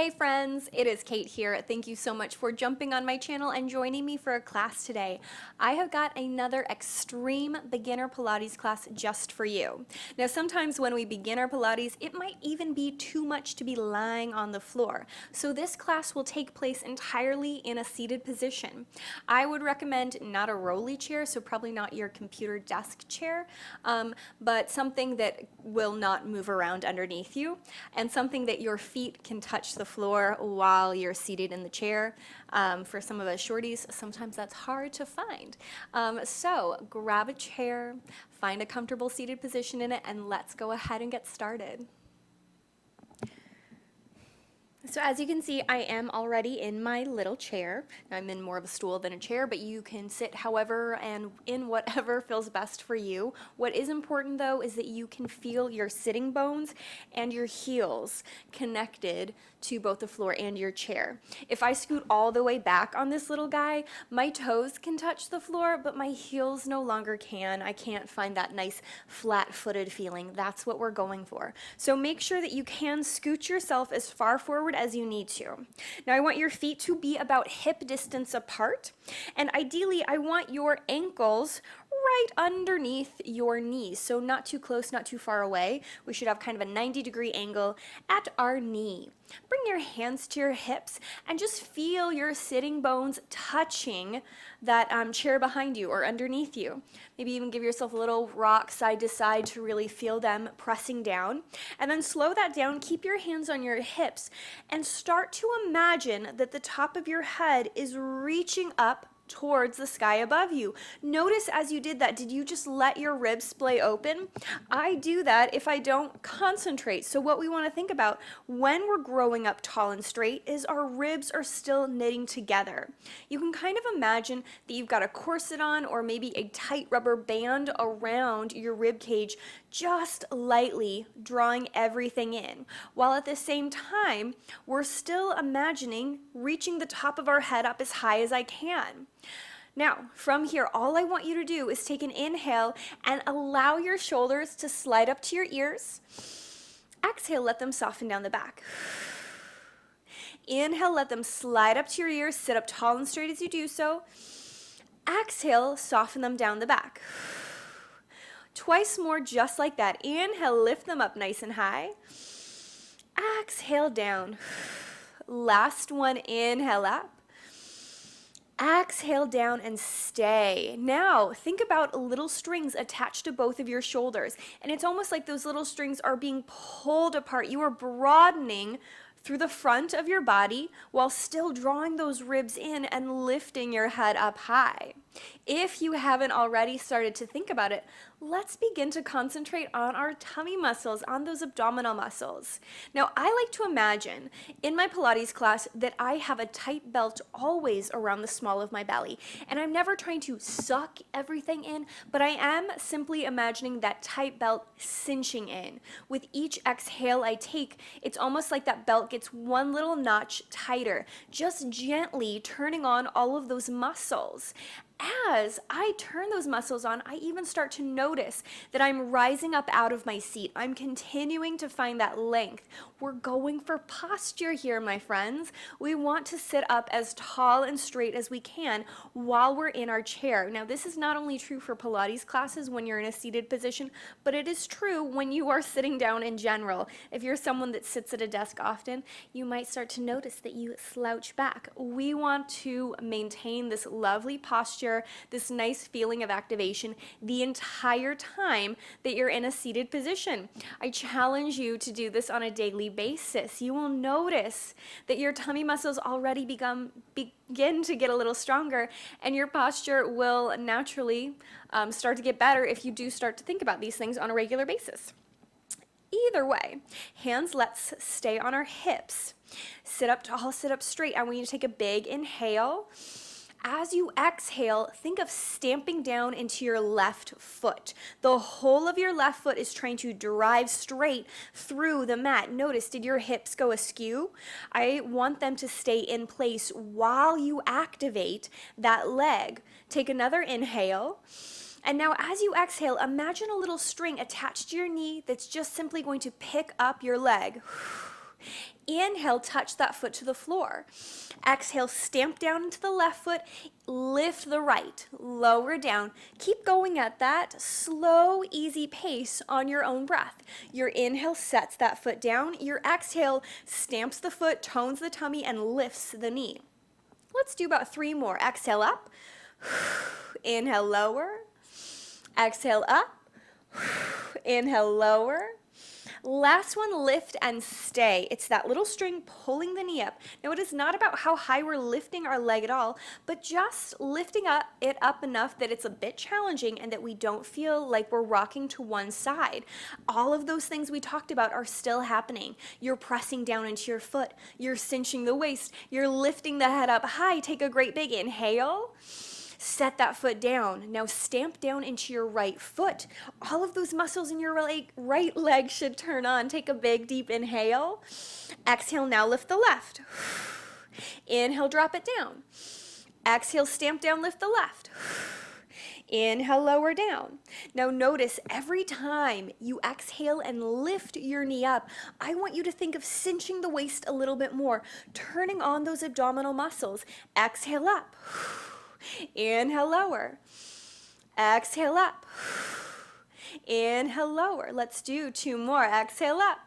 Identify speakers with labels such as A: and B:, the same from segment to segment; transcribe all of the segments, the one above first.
A: Hey friends, it is Kate here. Thank you so much for jumping on my channel and joining me for a class today. I have got another extreme beginner Pilates class just for you. Now sometimes when we begin our Pilates, it might even be too much to be lying on the floor. So this class will take place entirely in a seated position. I would recommend not a rolly chair, so probably not your computer desk chair, but something that will not move around underneath you and something that your feet can touch the floor while you're seated in the chair. For some of us shorties, sometimes that's hard to find. So grab a chair, find a comfortable seated position in it, and let's go ahead and get started. So as you can see, I am already in my little chair. I'm in more of a stool than a chair, but you can sit however and in whatever feels best for you. What is important though is that you can feel your sitting bones and your heels connected to both the floor and your chair. If I scoot all the way back on this little guy, my toes can touch the floor, but my heels no longer can. I can't find that nice flat-footed feeling. That's what we're going for. So make sure that you can scoot yourself as far forward as you need to. Now I want your feet to be about hip distance apart, and ideally I want your ankles right underneath your knees, so not too close, not too far away. We should have kind of a 90-degree angle at our knee. Bring your hands to your hips and just feel your sitting bones touching that chair behind you or underneath you. Maybe even give yourself a little rock side to side to really feel them pressing down. And then slow that down, keep your hands on your hips, and start to imagine that the top of your head is reaching up towards the sky above you. Notice as you did that, did you just let your ribs splay open? I do that if I don't concentrate. So what we want to think about when we're growing up tall and straight is our ribs are still knitting together. You can kind of imagine that you've got a corset on or maybe a tight rubber band around your rib cage, just lightly drawing everything in, while at the same time we're still imagining reaching the top of our head up as high as I can. Now, from here, all I want you to do is take an inhale and allow your shoulders to slide up to your ears. Exhale, let them soften down the back. Inhale, let them slide up to your ears, sit up tall and straight as you do so. Exhale, soften them down the back. Twice more, just like that. Inhale, lift them up nice and high. Exhale down. Last one, inhale up. Exhale down and stay. Now, think about little strings attached to both of your shoulders. And it's almost like those little strings are being pulled apart. You are broadening through the front of your body while still drawing those ribs in and lifting your head up high. If you haven't already started to think about it, let's begin to concentrate on our tummy muscles, on those abdominal muscles. Now, I like to imagine in my Pilates class that I have a tight belt always around the small of my belly, and I'm never trying to suck everything in, but I am simply imagining that tight belt cinching in. With each exhale I take, it's almost like that belt gets one little notch tighter, just gently turning on all of those muscles. As I turn those muscles on, I even start to notice that I'm rising up out of my seat. I'm continuing to find that length. We're going for posture here, my friends. We want to sit up as tall and straight as we can while we're in our chair. Now, this is not only true for Pilates classes when you're in a seated position, but it is true when you are sitting down in general. If you're someone that sits at a desk often, you might start to notice that you slouch back. We want to maintain this lovely posture, this nice feeling of activation the entire time that you're in a seated position. I challenge you to do this on a daily basis. You will notice that your tummy muscles already begin to get a little stronger, and your posture will naturally start to get better if you do start to think about these things on a regular basis. Either way, hands, let's stay on our hips. Sit up tall, sit up straight. I want you to take a big inhale. As you exhale, think of stamping down into your left foot. The whole of your left foot is trying to drive straight through the mat. Notice, did your hips go askew? I want them to stay in place while you activate that leg. Take another inhale. And now as you exhale, imagine a little string attached to your knee that's just simply going to pick up your leg. Inhale, touch that foot to the floor. Exhale, stamp down into the left foot, lift the right, lower down. Keep going at that slow, easy pace on your own breath. Your inhale sets that foot down. Your exhale stamps the foot, tones the tummy, and lifts the knee. Let's do about 3 more. Exhale up. Inhale, lower. Exhale up. Inhale, lower. Last one, lift and stay. It's that little string pulling the knee up. Now, it is not about how high we're lifting our leg at all, but just lifting it up enough that it's a bit challenging and that we don't feel like we're rocking to one side. All of those things we talked about are still happening. You're pressing down into your foot. You're cinching the waist. You're lifting the head up high. Take a great big inhale. Set that foot down. Now stamp down into your right foot. All of those muscles in your right leg should turn on. Take a big, deep inhale. Exhale, now lift the left. Inhale, drop it down. Exhale, stamp down, lift the left. Inhale, lower down. Now notice every time you exhale and lift your knee up, I want you to think of cinching the waist a little bit more, turning on those abdominal muscles. Exhale up. Inhale, lower. Exhale up. Inhale, lower. Let's do 2 more. Exhale up.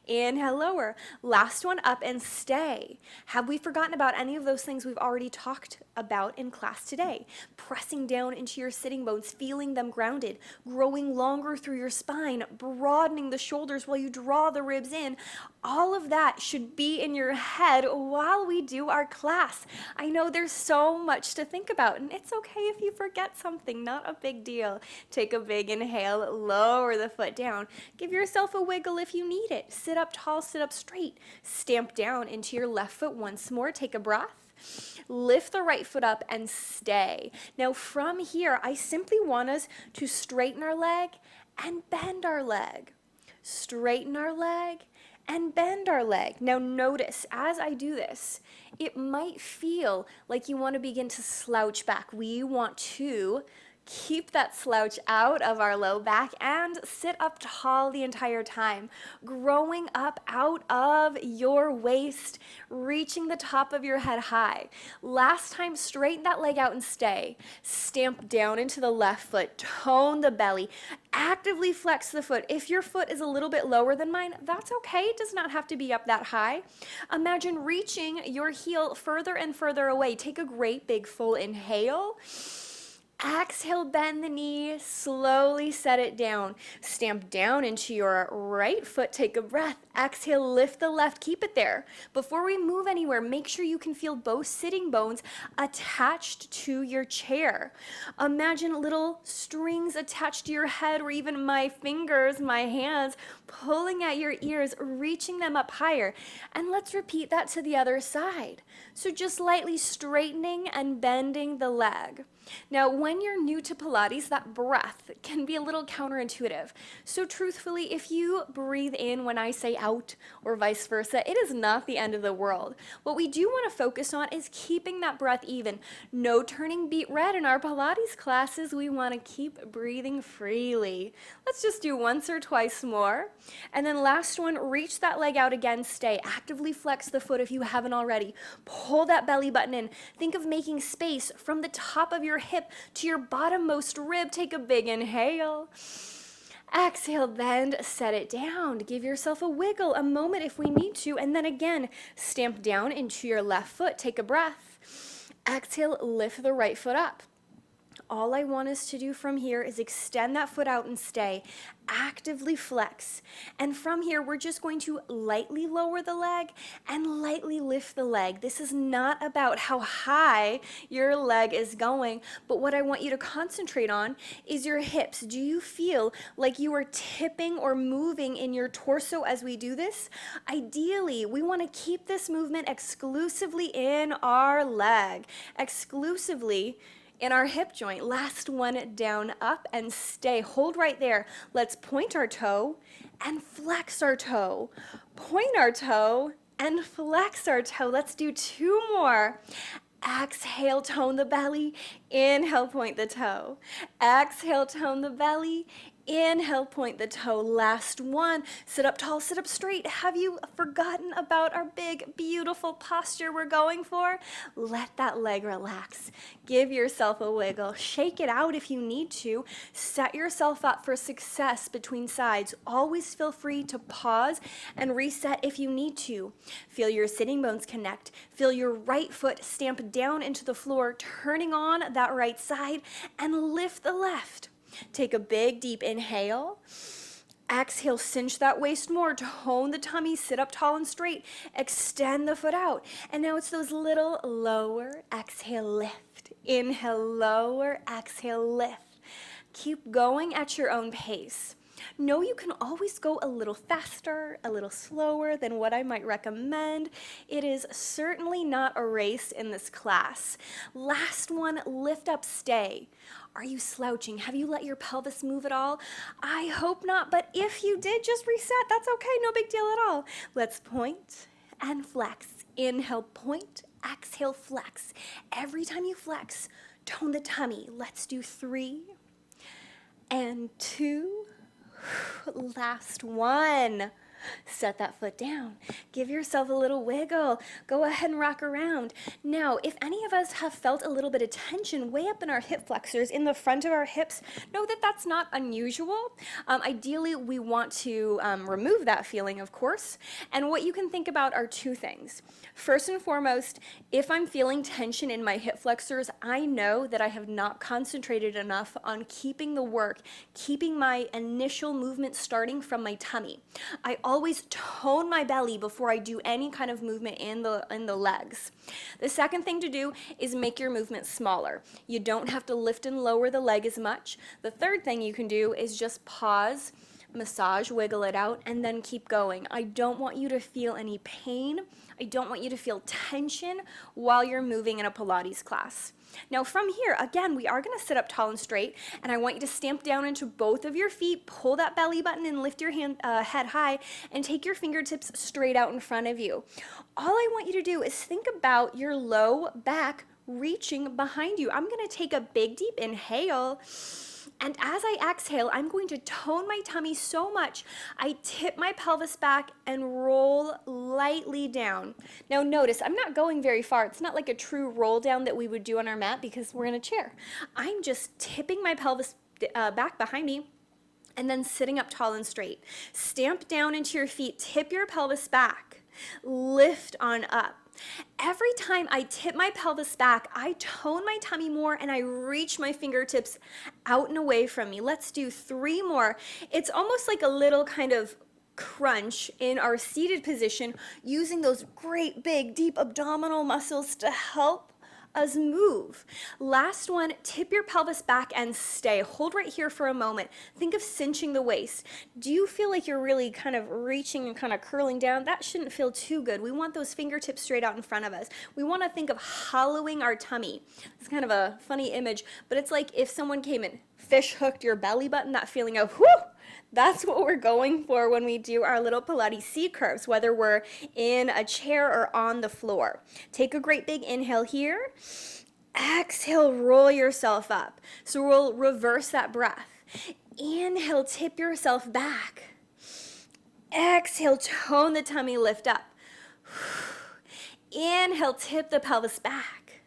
A: Inhale, lower. Last one, up and stay. Have we forgotten about any of those things we've already talked about in class today? Pressing down into your sitting bones, feeling them grounded, growing longer through your spine, broadening the shoulders while you draw the ribs in. All of that should be in your head while we do our class. I know there's so much to think about, and it's okay if you forget something, not a big deal. Take a big inhale, lower the foot down. Give yourself a wiggle if you need it. Sit up tall, sit up straight. Stamp down into your left foot once more. Take a breath. Lift the right foot up and stay. Now from here, I simply want us to straighten our leg and bend our leg. Straighten our leg and bend our leg. Now notice, as I do this, it might feel like you want to begin to slouch back. We want to keep that slouch out of our low back and sit up tall the entire time, growing up out of your waist, reaching the top of your head high. Last time, straighten that leg out and stay. Stamp down into the left foot, tone the belly, actively flex the foot. If your foot is a little bit lower than mine, that's okay. It does not have to be up that high. Imagine reaching your heel further and further away. Take a great big full inhale. Exhale, bend the knee, slowly set it down. Stamp down into your right foot, take a breath. Exhale, lift the left, keep it there. Before we move anywhere, make sure you can feel both sitting bones attached to your chair. Imagine little strings attached to your head, or even my fingers, my hands, pulling at your ears, reaching them up higher. And let's repeat that to the other side. So just lightly straightening and bending the leg. Now, when you're new to Pilates, that breath can be a little counterintuitive. So truthfully, if you breathe in when I say out or vice versa, it is not the end of the world. What we do want to focus on is keeping that breath even. No turning beet red in our Pilates classes. We want to keep breathing freely. Let's just do once or twice more. And then last one, reach that leg out again, stay. Actively flex the foot if you haven't already. Pull that belly button in. Think of making space from the top of your hip to your bottommost rib. Take a big inhale. Exhale, bend, set it down. Give yourself a wiggle, a moment if we need to, and then again, stamp down into your left foot. Take a breath. Exhale, lift the right foot up. All I want us to do from here is extend that foot out and stay. Actively flex. And from here, we're just going to lightly lower the leg and lightly lift the leg. This is not about how high your leg is going, but what I want you to concentrate on is your hips. Do you feel like you are tipping or moving in your torso as we do this? Ideally, we want to keep this movement exclusively in our leg, exclusively in our hip joint. Last one, down, up, and stay. Hold right there. Let's point our toe and flex our toe. Point our toe and flex our toe. Let's do 2 more. Exhale, tone the belly. Inhale, point the toe. Exhale, tone the belly. Inhale, point the toe. Last one. Sit up tall, sit up straight. Have you forgotten about our big, beautiful posture we're going for? Let that leg relax. Give yourself a wiggle. Shake it out if you need to. Set yourself up for success between sides. Always feel free to pause and reset if you need to. Feel your sitting bones connect. Feel your right foot stamp down into the floor, turning on that right side, and lift the left. Take a big, deep inhale. Exhale, cinch that waist more, tone the tummy, sit up tall and straight, extend the foot out. And now it's those little lower, exhale, lift. Inhale, lower, exhale, lift. Keep going at your own pace. Know you can always go a little faster, a little slower than what I might recommend. It is certainly not a race in this class. Last one, lift up, stay. Are you slouching? Have you let your pelvis move at all? I hope not, but if you did, just reset. That's okay, no big deal at all. Let's point and flex. Inhale, point, exhale, flex. Every time you flex, tone the tummy. Let's do 3 and 2. Last one. Set that foot down. Give yourself a little wiggle. Go ahead and rock around. Now, if any of us have felt a little bit of tension way up in our hip flexors, in the front of our hips, know that that's not unusual. Ideally, we want to remove that feeling, of course. And what you can think about are 2 things. First and foremost, if I'm feeling tension in my hip flexors, I know that I have not concentrated enough on keeping the work, keeping my initial movement starting from my tummy. I always tone my belly before I do any kind of movement in the legs. The second thing to do is make your movement smaller. You don't have to lift and lower the leg as much. The third thing you can do is just pause, massage, wiggle it out, and then keep going. I don't want you to feel any pain. I don't want you to feel tension while you're moving in a Pilates class. Now from here, again, we are going to sit up tall and straight, and I want you to stamp down into both of your feet, pull that belly button and lift your head high, and take your fingertips straight out in front of you. All I want you to do is think about your low back reaching behind you. I'm going to take a big deep inhale. And as I exhale, I'm going to tone my tummy so much, I tip my pelvis back and roll lightly down. Now notice, I'm not going very far. It's not like a true roll down that we would do on our mat because we're in a chair. I'm just tipping my pelvis back behind me and then sitting up tall and straight. Stamp down into your feet, tip your pelvis back, lift on up. Every time I tip my pelvis back, I tone my tummy more and I reach my fingertips out and away from me. Let's do 3 more. It's almost like a little kind of crunch in our seated position, using those great big deep abdominal muscles to help us move. Last one, tip your pelvis back and stay. Hold right here for a moment. Think of cinching the waist. Do you feel like you're really kind of reaching and kind of curling down? That shouldn't feel too good. We want those fingertips straight out in front of us. We want to think of hollowing our tummy. It's kind of a funny image, but it's like if someone came and fish hooked your belly button, that feeling of whoo! That's what we're going for when we do our little Pilates C curves, whether we're in a chair or on the floor. Take a great big inhale here. Exhale, roll yourself up. So we'll reverse that breath. Inhale, tip yourself back. Exhale, tone the tummy, lift up. Inhale, tip the pelvis back.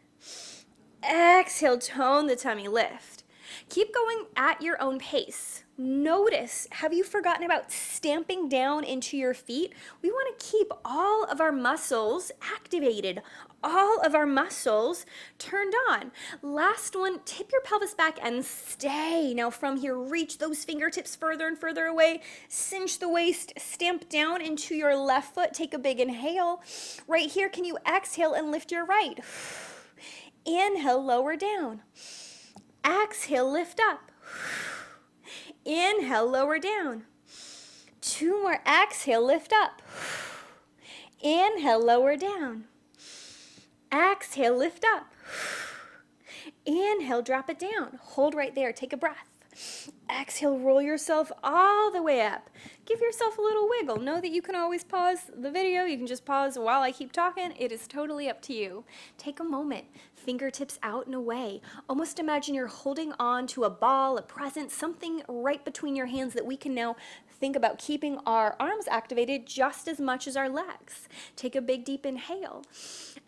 A: Exhale, tone the tummy, lift. Keep going at your own pace. Notice, have you forgotten about stamping down into your feet? We want to keep all of our muscles activated, all of our muscles turned on. Last one, tip your pelvis back and stay. Now from here, reach those fingertips further and further away. Cinch the waist, stamp down into your left foot. Take a big inhale. Right here, can you exhale and lift your right? Inhale, lower down. Exhale, lift up. Inhale, lower down. 2 more. Exhale, lift up. Inhale, lower down. Exhale, lift up. Inhale, drop it down. Hold right there. Take a breath. Exhale, roll yourself all the way up. Give yourself a little wiggle. Know that you can always pause the video. You can just pause while I keep talking. It is totally up to you. Take a moment. Fingertips out and away. Almost imagine you're holding on to a ball, a present, something right between your hands that we can now think about keeping our arms activated just as much as our legs. Take a big deep inhale.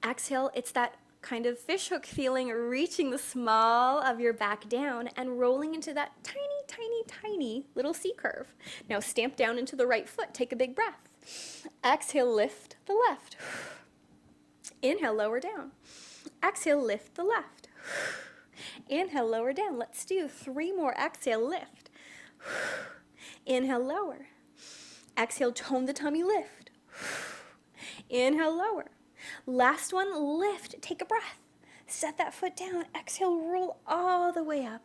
A: Exhale, it's that kind of fishhook feeling, reaching the small of your back down and rolling into that tiny, tiny, tiny little C curve. Now stamp down into the right foot. Take a big breath. Exhale, lift the left. Inhale, lower down. Exhale, lift the left. Inhale, lower down. Let's do 3 more. Exhale, lift. Inhale, lower. Exhale, tone the tummy, lift. Inhale, lower. Last one, lift. Take a breath. Set that foot down. Exhale, roll all the way up.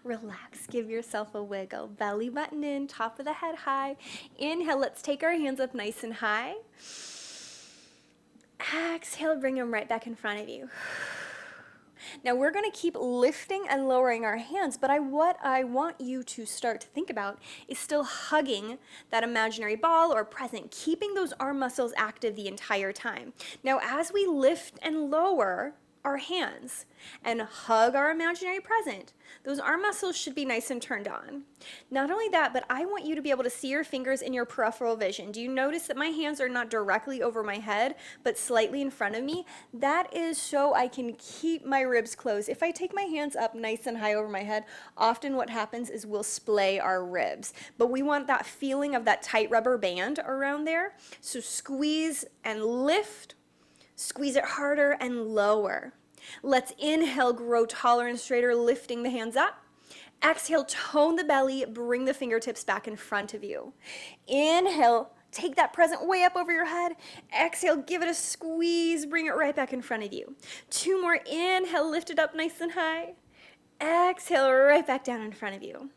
A: Relax. Give yourself a wiggle. Belly button in, top of the head high. Inhale, let's take our hands up nice and high. Exhale, bring them right back in front of you. Now we're going to keep lifting and lowering our hands, but what I want you to start to think about is still hugging that imaginary ball or present, keeping those arm muscles active the entire time. Now as we lift and lower our hands and hug our imaginary present, those arm muscles should be nice and turned on. Not only that, but I want you to be able to see your fingers in your peripheral vision. Do you notice that my hands are not directly over my head, but slightly in front of me? That is so I can keep my ribs closed. If I take my hands up nice and high over my head, often what happens is we'll splay our ribs. But we want that feeling of that tight rubber band around there. So squeeze and lift. Squeeze it harder and lower. Let's inhale, grow taller and straighter, lifting the hands up. Exhale, tone the belly, bring the fingertips back in front of you. Inhale, take that present way up over your head. Exhale, give it a squeeze, bring it right back in front of you. 2 more, inhale, lift it up nice and high. Exhale, right back down in front of you.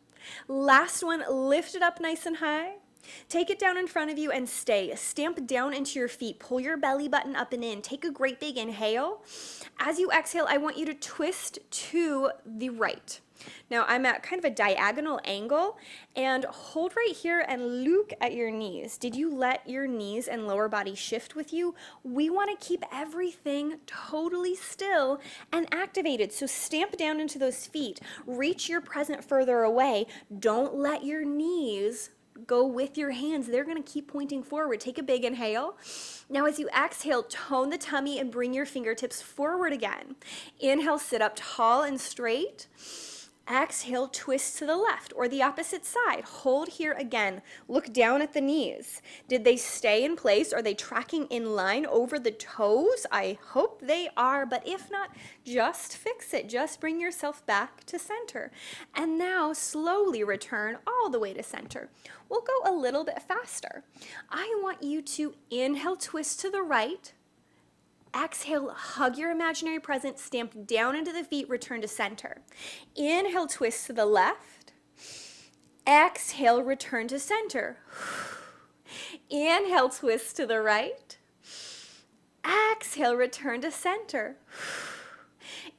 A: Last one, lift it up nice and high. Take it down in front of you and stay. Stamp down into your feet. Pull your belly button up and in. Take a great big inhale. As you exhale, I want you to twist to the right. Now I'm at kind of a diagonal angle, and hold right here and look at your knees. Did you let your knees and lower body shift with you? We want to keep everything totally still and activated. So stamp down into those feet. Reach your present further away. Don't let your knees go with your hands. They're going to keep pointing forward. Take a big inhale. Now as you exhale, tone the tummy and bring your fingertips forward again. Inhale, sit up tall and straight. Exhale, twist to the left or the opposite side. Hold here again. Look down at the knees. Did they stay in place? Are they tracking in line over the toes? I hope they are, but if not, just fix it. Just bring yourself back to center. And now slowly return all the way to center. We'll go a little bit faster. I want you to inhale, twist to the right. Exhale, hug your imaginary present, stamp down into the feet, return to center. Inhale, twist to the left. Exhale, return to center. Inhale, twist to the right. Exhale, return to center.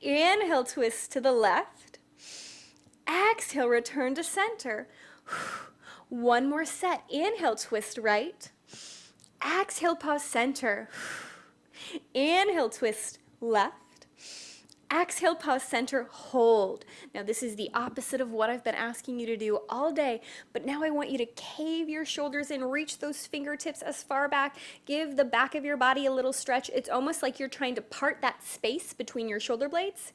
A: Inhale, twist to the left. Exhale, return to center. One more set. Inhale, twist right. Exhale, pause center. Inhale, twist left. Exhale, pause center, hold. Now this is the opposite of what I've been asking you to do all day, but now I want you to cave your shoulders in, reach those fingertips as far back, give the back of your body a little stretch. It's almost like you're trying to part that space between your shoulder blades,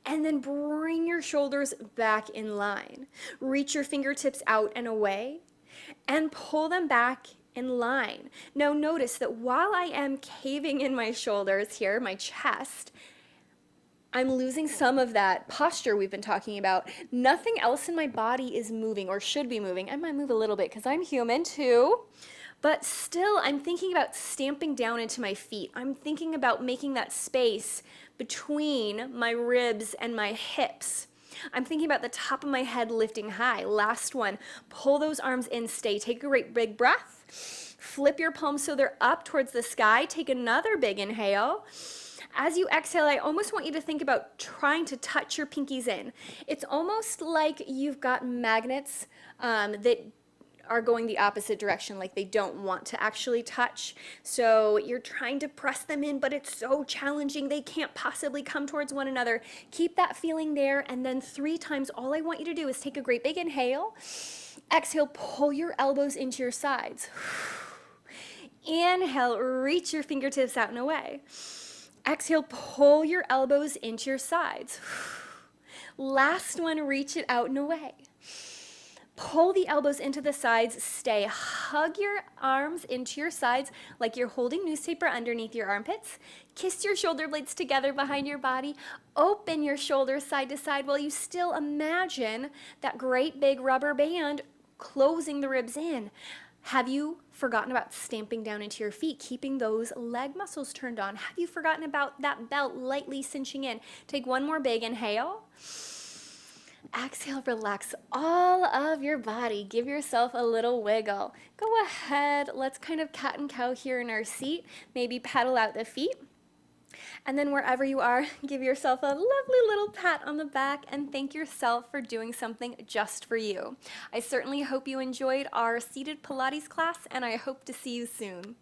A: and then bring your shoulders back in line. Reach your fingertips out and away, and pull them back in line. Now notice that while I am caving in my shoulders here, my chest, I'm losing some of that posture we've been talking about. Nothing else in my body is moving or should be moving. I might move a little bit because I'm human too. But still, I'm thinking about stamping down into my feet. I'm thinking about making that space between my ribs and my hips. I'm thinking about the top of my head lifting high. Last one, pull those arms in, stay. Take a great big breath. Flip your palms so they're up towards the sky. Take another big inhale. As you exhale, I almost want you to think about trying to touch your pinkies in. It's almost like you've got magnets that are going the opposite direction, like they don't want to actually touch. So you're trying to press them in, but it's so challenging. They can't possibly come towards one another. Keep that feeling there, and then 3 times, all I want you to do is take a great big inhale. Exhale, pull your elbows into your sides. Inhale, reach your fingertips out and away. Exhale, pull your elbows into your sides. Last one, reach it out and away. Pull the elbows into the sides, stay. Hug your arms into your sides like you're holding newspaper underneath your armpits. Kiss your shoulder blades together behind your body. Open your shoulders side to side while you still imagine that great big rubber band closing the ribs in. Have you forgotten about stamping down into your feet, keeping those leg muscles turned on? Have you forgotten about that belt lightly cinching in? Take one more big inhale. Exhale, relax all of your body. Give yourself a little wiggle. Go ahead, let's kind of cat and cow here in our seat. Maybe pedal out the feet. And then wherever you are, give yourself a lovely little pat on the back and thank yourself for doing something just for you. I certainly hope you enjoyed our seated Pilates class, and I hope to see you soon.